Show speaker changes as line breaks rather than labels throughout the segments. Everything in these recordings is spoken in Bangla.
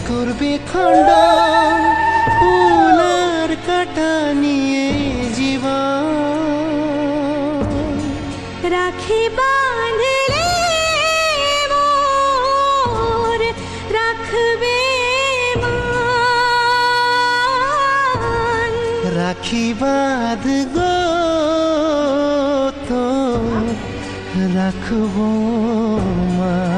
করবে খণ্ডন ফুলার কাটা নিয়ে জীবন।
রাখি বাঁধলে মোর রাখবে মান।
রাখি বাঁধ গো তো রাখবো মান।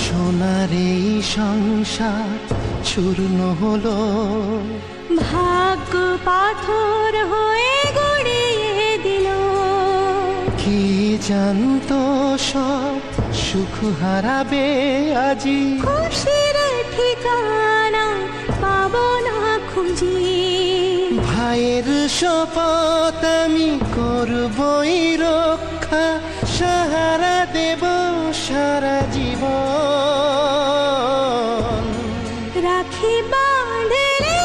সোনার এই সংসার চূর্ণ হলো,
ভাগ্য পাথর হয়ে গড়িয়ে দিল।
কি জানতো সব সুখ হারাবে আজি,
খুশির ঠিকানা পাবো না খুঁজি।
ভাইয়ের শপথ আমি করবই রক্ষা, সাহারা দেব সারা জীবন।
রাখি বাঁধলে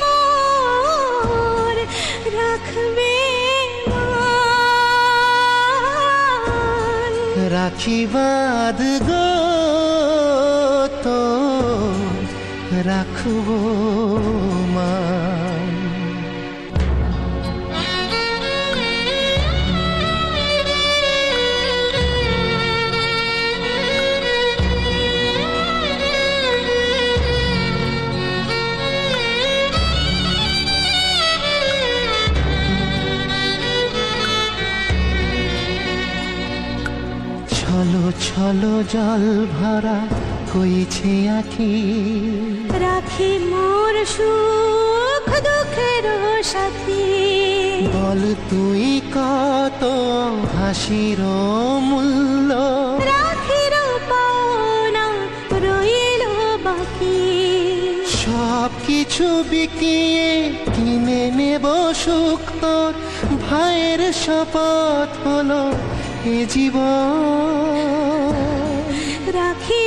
মোর রাখবে মান।
রাখি বাঁধ গো তো রাখবো মান। ছলো ছলো জল ভরা হয়েছে আখি,
রাখি মোর সুখ দুঃখের সাথী।
বল তুই কত হাসির মূল্য,
রাখির পাওনা রইল বাকি।
সব কিছু বিকিয়ে কিনে নেব সুখ তোর, ভাইয়ের শপথ হলো এ জীবন।
রাখি